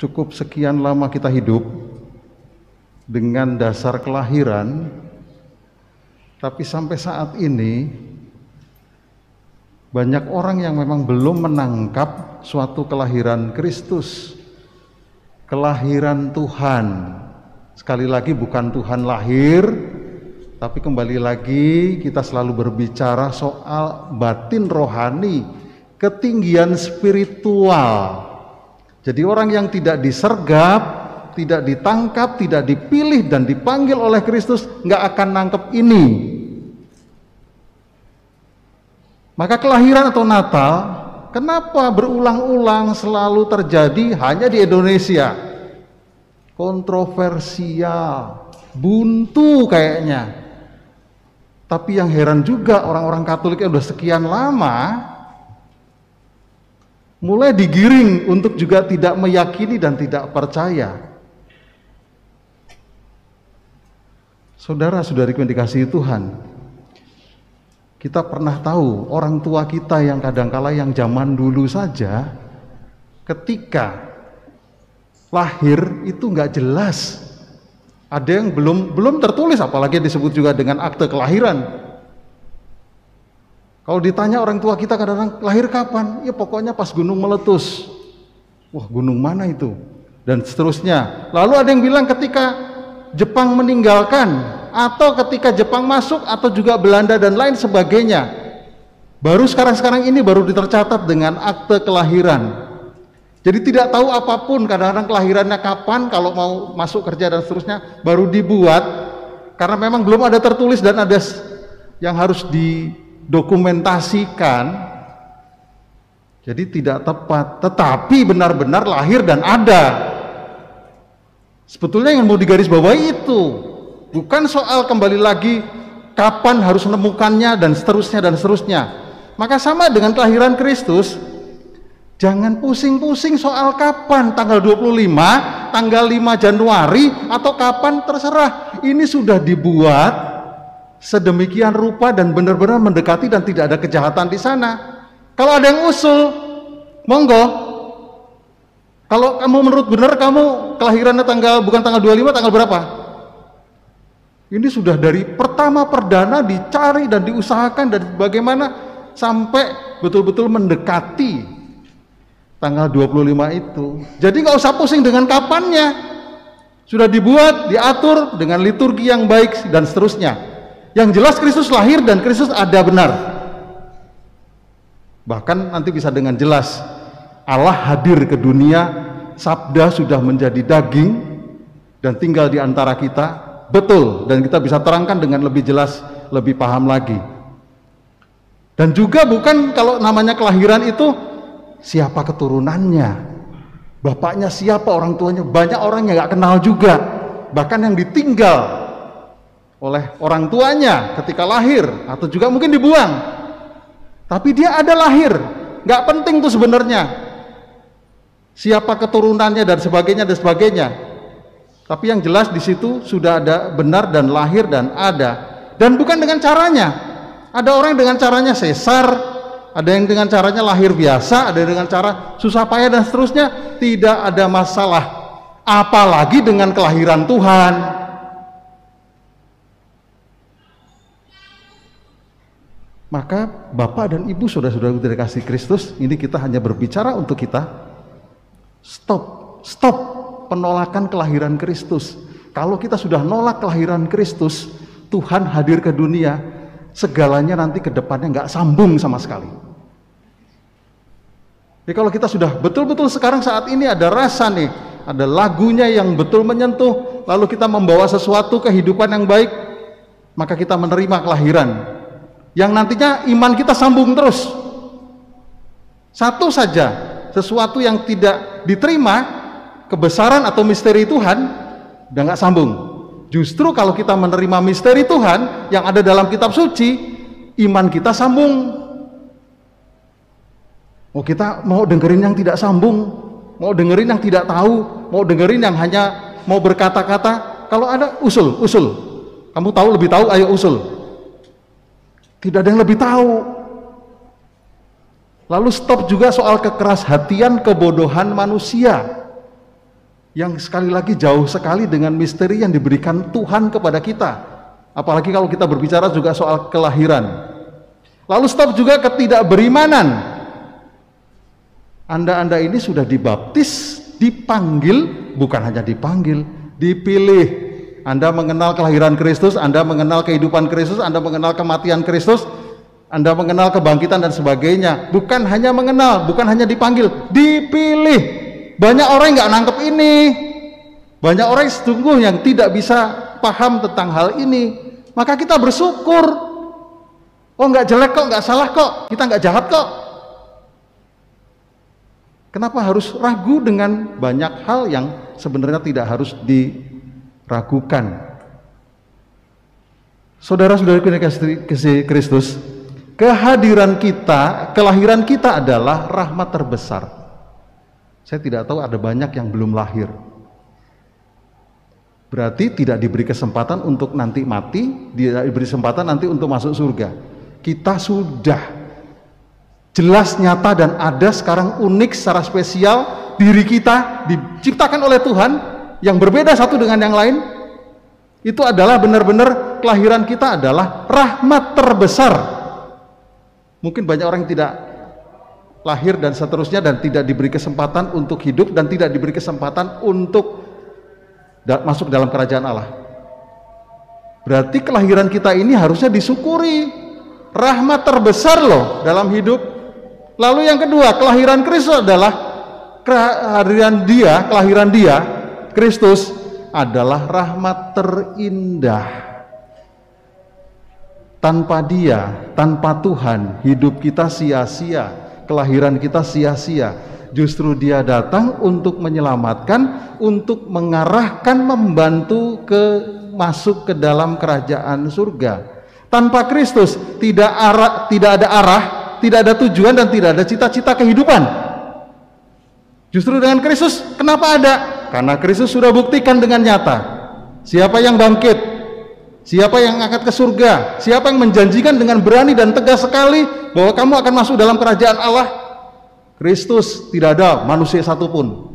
cukup sekian lama kita hidup dengan dasar kelahiran, tapi sampai saat ini banyak orang yang memang belum menangkap suatu kelahiran Kristus, kelahiran Tuhan. Sekali lagi bukan Tuhan lahir, tapi kembali lagi kita selalu berbicara soal batin rohani, ketinggian spiritual. Jadi orang yang tidak disergap, tidak ditangkap, tidak dipilih dan dipanggil oleh Kristus nggak akan nangkep ini. Maka kelahiran atau Natal, kenapa berulang-ulang selalu terjadi hanya di Indonesia? Kontroversial, buntu kayaknya. Tapi yang heran juga orang-orang Katolik yang udah sekian lama mulai digiring untuk juga tidak meyakini dan tidak percaya. Saudara-saudariku yang dikasihi Tuhan, kita pernah tahu orang tua kita yang kadangkala yang zaman dulu saja ketika lahir itu nggak jelas. Ada yang belum tertulis, apalagi disebut juga dengan akte kelahiran. Kalau ditanya orang tua kita kadang-kadang lahir kapan? Ya pokoknya pas gunung meletus. Wah, gunung mana itu? Dan seterusnya. Lalu ada yang bilang ketika Jepang meninggalkan, atau ketika Jepang masuk, atau juga Belanda dan lain sebagainya. Baru sekarang ini baru tercatat dengan akte kelahiran. Jadi tidak tahu apapun, kadang-kadang kelahirannya kapan, kalau mau masuk kerja dan seterusnya, baru dibuat. Karena memang belum ada tertulis dan ada yang harus dokumentasikan, jadi tidak tepat. Tetapi benar-benar lahir dan ada. Sebetulnya yang mau digarisbawahi itu bukan soal kembali lagi kapan harus menemukannya dan seterusnya. Maka sama dengan kelahiran Kristus, jangan pusing-pusing soal kapan, tanggal 25, tanggal 5 Januari atau kapan, terserah. Ini sudah dibuat sedemikian rupa dan benar-benar mendekati dan tidak ada kejahatan di sana. Kalau ada yang usul, monggo. Kalau kamu menurut benar kamu kelahirannya bukan tanggal 25, tanggal berapa? Ini sudah dari pertama perdana dicari dan diusahakan dan bagaimana sampai betul-betul mendekati tanggal 25 itu. Jadi nggak usah pusing dengan kapannya. Sudah dibuat, diatur dengan liturgi yang baik dan seterusnya. Yang jelas Kristus lahir dan Kristus ada benar. Bahkan nanti bisa dengan jelas Allah hadir ke dunia, sabda sudah menjadi daging dan tinggal di antara kita. Betul, dan kita bisa terangkan dengan lebih jelas, lebih paham lagi. Dan juga bukan kalau namanya kelahiran itu siapa keturunannya, bapaknya siapa, orang tuanya. Banyak orang yang nggak kenal juga, bahkan yang ditinggal oleh orang tuanya ketika lahir atau juga mungkin dibuang, tapi dia ada lahir. Nggak penting tuh sebenarnya siapa keturunannya dan sebagainya. Tapi yang jelas di situ sudah ada benar dan lahir dan ada. Dan bukan dengan caranya. Ada orang dengan caranya sesar, ada yang dengan caranya lahir biasa, ada yang dengan cara susah payah dan seterusnya. Tidak ada masalah. Apalagi dengan kelahiran Tuhan. Maka Bapak dan Ibu, saudara-saudara dikasihi Kristus, ini kita hanya berbicara untuk kita. Stop penolakan kelahiran Kristus. Kalau kita sudah nolak kelahiran Kristus, Tuhan hadir ke dunia, segalanya nanti ke depannya nggak sambung sama sekali. Jadi kalau kita sudah betul-betul sekarang saat ini ada rasa nih, ada lagunya yang betul menyentuh, lalu kita membawa sesuatu kehidupan yang baik, maka kita menerima kelahiran yang nantinya iman kita sambung terus. Satu saja, sesuatu yang tidak diterima, kebesaran atau misteri Tuhan, udah nggak sambung. Justru kalau kita menerima misteri Tuhan yang ada dalam kitab suci, iman kita sambung. Oh, kita mau dengerin yang tidak sambung, mau dengerin yang tidak tahu, mau dengerin yang hanya mau berkata-kata. Kalau ada usul. Kamu tahu, lebih tahu, ayo usul. Tidak ada yang lebih tahu. Lalu stop juga soal kekerashatian, kebodohan manusia. yang sekali lagi jauh sekali dengan misteri yang diberikan Tuhan kepada kita. Apalagi kalau kita berbicara juga soal kelahiran. Lalu stop juga ketidakberimanan. Anda ini sudah dibaptis, dipanggil, bukan hanya dipanggil, dipilih. Anda mengenal kelahiran Kristus, Anda mengenal kehidupan Kristus, Anda mengenal kematian Kristus, Anda mengenal kebangkitan dan sebagainya. Bukan hanya mengenal, bukan hanya dipanggil, dipilih. Banyak orang yang nggak nangkep ini. Banyak orang sungguh yang tidak bisa paham tentang hal ini. Maka kita bersyukur. Oh, nggak jelek kok, nggak salah kok, kita nggak jahat kok. Kenapa harus ragu dengan banyak hal yang sebenarnya tidak harus diragukan? Saudara-saudari kasih Kristus, kehadiran kita, kelahiran kita adalah rahmat terbesar. Saya tidak tahu, ada banyak yang belum lahir. Berarti tidak diberi kesempatan untuk nanti mati, tidak diberi kesempatan nanti untuk masuk surga. Kita sudah jelas, nyata, dan ada sekarang unik secara spesial. Diri kita diciptakan oleh Tuhan yang berbeda satu dengan yang lain. Itu adalah benar-benar kelahiran kita adalah rahmat terbesar. Mungkin banyak orang yang tidak lahir dan seterusnya dan tidak diberi kesempatan untuk hidup dan tidak diberi kesempatan untuk masuk dalam kerajaan Allah. Berarti kelahiran kita ini harusnya disyukuri, rahmat terbesar loh dalam hidup. Lalu yang kedua, kelahiran Kristus adalah kelahiran dia, Kristus adalah rahmat terindah. Tanpa dia, tanpa Tuhan, hidup kita sia-sia, kelahiran kita sia-sia. Justru dia datang untuk menyelamatkan, untuk mengarahkan, membantu masuk ke dalam kerajaan surga. Tanpa Kristus tidak ada arah, tidak ada tujuan, dan tidak ada cita-cita kehidupan. Justru dengan Kristus, kenapa ada? Karena Kristus sudah buktikan dengan nyata siapa yang bangkit, siapa yang angkat ke surga, siapa yang menjanjikan dengan berani dan tegas sekali bahwa kamu akan masuk dalam kerajaan Allah. Kristus, tidak ada manusia satupun.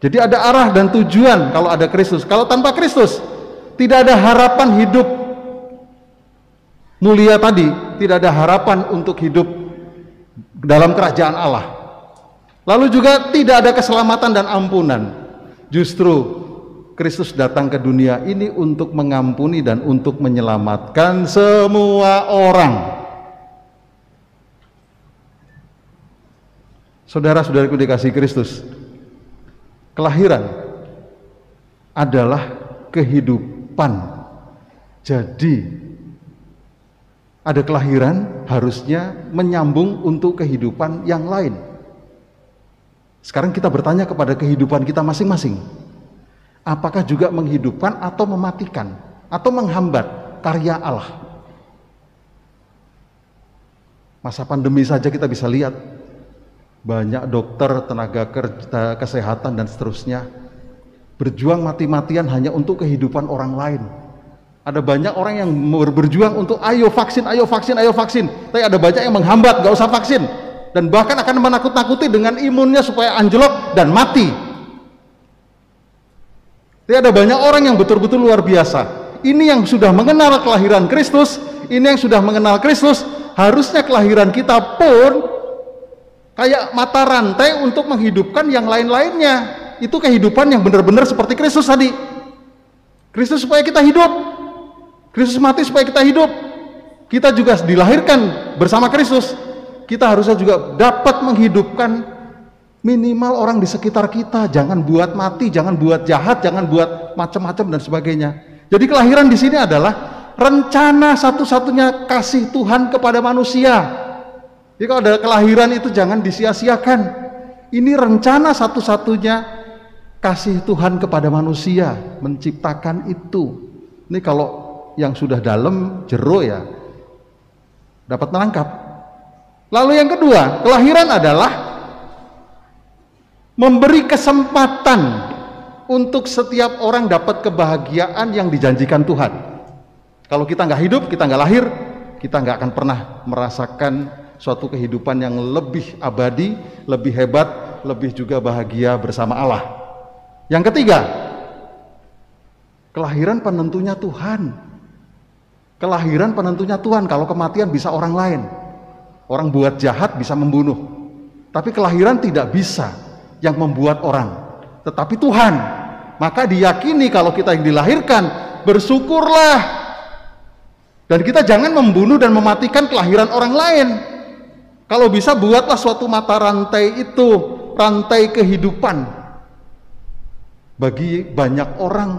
Jadi ada arah dan tujuan kalau ada Kristus. Kalau tanpa Kristus tidak ada harapan hidup mulia tadi, tidak ada harapan untuk hidup dalam kerajaan Allah. Lalu juga tidak ada keselamatan dan ampunan. Justru Kristus datang ke dunia ini untuk mengampuni dan untuk menyelamatkan semua orang. Saudara-saudariku dikasihi Kristus, kelahiran adalah kehidupan. Jadi ada kelahiran harusnya menyambung untuk kehidupan yang lain. Sekarang kita bertanya kepada kehidupan kita masing-masing, apakah juga menghidupkan atau mematikan atau menghambat karya Allah? Masa pandemi saja kita bisa lihat banyak dokter, tenaga kerja, kesehatan dan seterusnya berjuang mati-matian hanya untuk kehidupan orang lain. Ada banyak orang yang berjuang untuk ayo vaksin, ayo vaksin, ayo vaksin. Tapi ada banyak yang menghambat, gak usah vaksin. Dan bahkan akan menakut-nakuti dengan imunnya supaya anjlok dan mati. Tapi ada banyak orang yang betul-betul luar biasa. Ini yang sudah mengenal kelahiran Kristus, ini yang sudah mengenal Kristus. Harusnya kelahiran kita pun kayak mata rantai untuk menghidupkan yang lain-lainnya. Itu kehidupan yang benar-benar seperti Kristus tadi. Kristus supaya kita hidup, Kristus mati supaya kita hidup. Kita juga dilahirkan bersama Kristus. Kita harusnya juga dapat menghidupkan minimal orang di sekitar kita. Jangan buat mati, jangan buat jahat, jangan buat macam-macam dan sebagainya. Jadi kelahiran di sini adalah rencana satu-satunya kasih Tuhan kepada manusia. Jadi kalau ada kelahiran itu jangan disia-siakan. Ini rencana satu-satunya kasih Tuhan kepada manusia, menciptakan itu. Ini kalau yang sudah dalam jero ya dapat menangkap. Lalu yang kedua, kelahiran adalah memberi kesempatan untuk setiap orang dapat kebahagiaan yang dijanjikan Tuhan. Kalau kita nggak hidup, kita nggak lahir, kita nggak akan pernah merasakan suatu kehidupan yang lebih abadi, lebih hebat, lebih juga bahagia bersama Allah. Yang ketiga, kelahiran penentunya Tuhan. Kelahiran penentunya Tuhan. Kalau kematian bisa orang lain. Orang buat jahat bisa membunuh. Tapi kelahiran tidak bisa yang membuat orang. Tetapi Tuhan. Maka diyakini kalau kita yang dilahirkan, bersyukurlah. Dan kita jangan membunuh dan mematikan kelahiran orang lain. Kalau bisa buatlah suatu mata rantai itu, rantai kehidupan. Bagi banyak orang,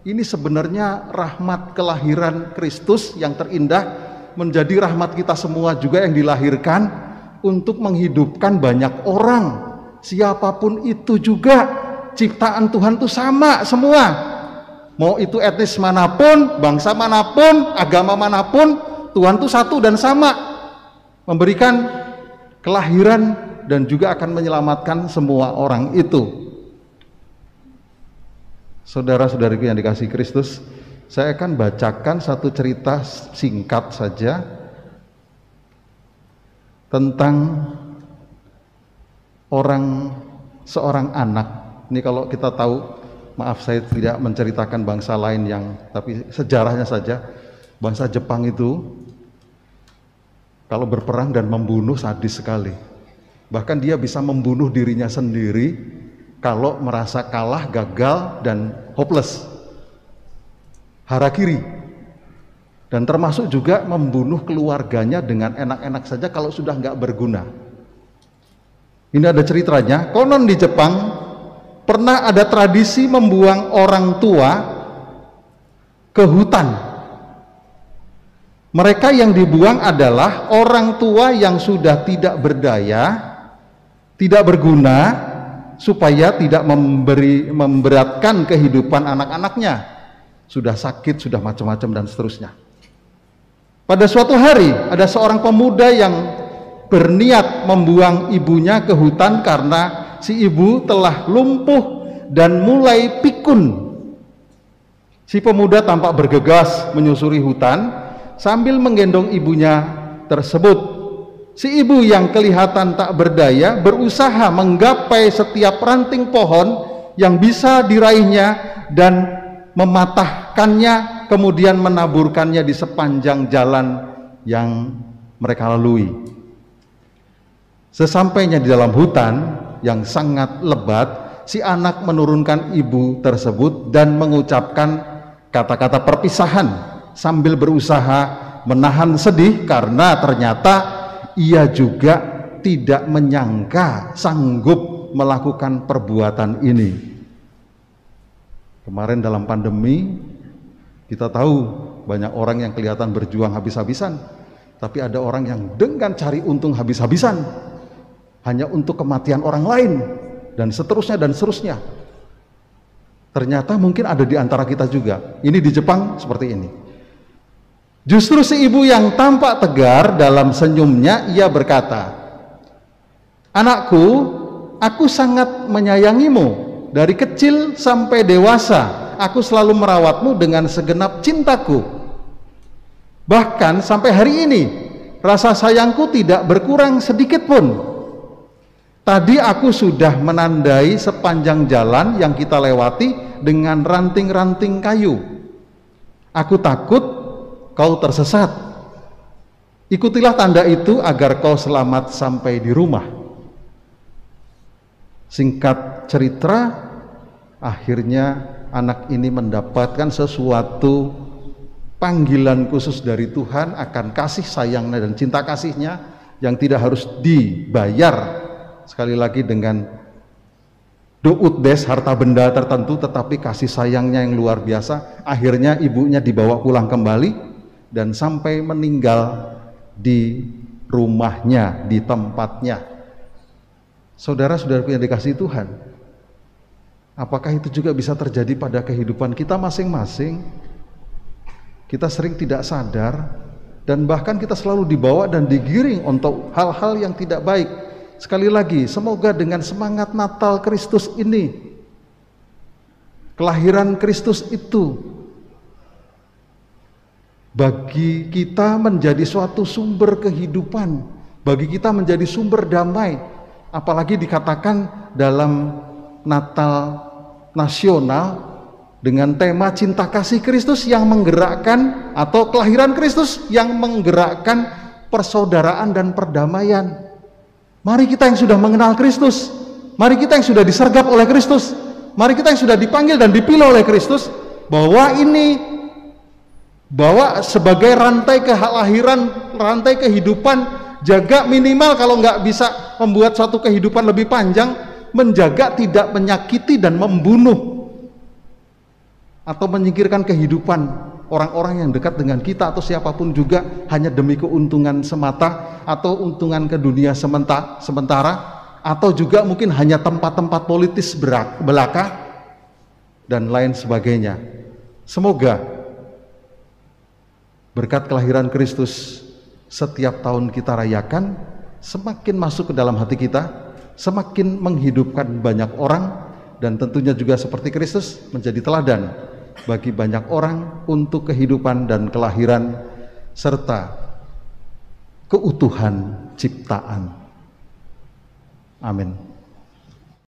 ini sebenarnya rahmat kelahiran Kristus yang terindah, menjadi rahmat kita semua juga yang dilahirkan untuk menghidupkan banyak orang. Siapapun itu juga, ciptaan Tuhan itu sama semua. Mau itu etnis manapun, bangsa manapun, agama manapun, Tuhan itu satu dan sama. Memberikan kelahiran dan juga akan menyelamatkan semua orang itu. Saudara-saudariku yang dikasihi Kristus, saya akan bacakan satu cerita singkat saja tentang seorang anak. Ini kalau kita tahu, maaf saya tidak menceritakan bangsa lain tapi sejarahnya saja. Bangsa Jepang itu kalau berperang dan membunuh sadis sekali. Bahkan dia bisa membunuh dirinya sendiri kalau merasa kalah, gagal, dan hopeless. Harakiri. Dan termasuk juga membunuh keluarganya dengan enak-enak saja kalau sudah nggak berguna. Ini ada ceritanya. Konon di Jepang pernah ada tradisi membuang orang tua ke hutan. Mereka yang dibuang adalah orang tua yang sudah tidak berdaya, tidak berguna, supaya tidak memberatkan kehidupan anak-anaknya. Sudah sakit, sudah macam-macam dan seterusnya. Pada suatu hari ada seorang pemuda yang berniat membuang ibunya ke hutan karena si ibu telah lumpuh dan mulai pikun. Si pemuda tampak bergegas menyusuri hutan sambil menggendong ibunya tersebut. Si ibu yang kelihatan tak berdaya berusaha menggapai setiap ranting pohon yang bisa diraihnya dan mematahkannya, kemudian menaburkannya di sepanjang jalan yang mereka lalui. Sesampainya di dalam hutan yang sangat lebat, si anak menurunkan ibu tersebut dan mengucapkan kata-kata perpisahan sambil berusaha menahan sedih karena ternyata ia juga tidak menyangka sanggup melakukan perbuatan ini. Kemarin dalam pandemi kita tahu banyak orang yang kelihatan berjuang habis-habisan, tapi ada orang yang dengan cari untung habis-habisan hanya untuk kematian orang lain dan seterusnya dan seterusnya. Ternyata mungkin ada di antara kita juga. Ini di Jepang seperti ini. Justru si ibu yang tampak tegar dalam senyumnya, ia berkata, "Anakku, aku sangat menyayangimu. Dari kecil sampai dewasa, aku selalu merawatmu dengan segenap cintaku. Bahkan sampai hari ini, rasa sayangku tidak berkurang sedikit pun. Tadi aku sudah menandai sepanjang jalan yang kita lewati dengan ranting-ranting kayu. Aku takut kau tersesat. Ikutilah tanda itu agar kau selamat sampai di rumah." Singkat cerita, akhirnya anak ini mendapatkan sesuatu panggilan khusus dari Tuhan akan kasih sayangnya dan cinta kasihnya yang tidak harus dibayar, sekali lagi dengan duutdes, harta benda tertentu, tetapi kasih sayangnya yang luar biasa. Akhirnya ibunya dibawa pulang kembali dan sampai meninggal di rumahnya, di tempatnya. Saudara-saudaraku yang dikasihi Tuhan, apakah itu juga bisa terjadi pada kehidupan kita masing-masing? Kita sering tidak sadar dan bahkan kita selalu dibawa dan digiring untuk hal-hal yang tidak baik. Sekali lagi, semoga dengan semangat Natal Kristus ini, kelahiran Kristus itu bagi kita menjadi suatu sumber kehidupan, bagi kita menjadi sumber damai. apalagi dikatakan dalam Natal nasional dengan tema cinta kasih Kristus yang menggerakkan, atau kelahiran Kristus yang menggerakkan persaudaraan dan perdamaian. Mari kita yang sudah mengenal Kristus, mari kita yang sudah disergap oleh Kristus, mari kita yang sudah dipanggil dan dipilih oleh Kristus, bawa sebagai rantai kelahiran, rantai kehidupan, jaga minimal kalau nggak bisa membuat suatu kehidupan lebih panjang, menjaga tidak menyakiti dan membunuh atau menyingkirkan kehidupan orang-orang yang dekat dengan kita atau siapapun juga hanya demi keuntungan semata atau untungan ke dunia sementara, atau juga mungkin hanya tempat-tempat politis belaka dan lain sebagainya. Semoga berkat kelahiran Kristus setiap tahun kita rayakan semakin masuk ke dalam hati kita, semakin menghidupkan banyak orang, dan tentunya juga seperti Kristus menjadi teladan bagi banyak orang untuk kehidupan dan kelahiran serta keutuhan ciptaan. Amin.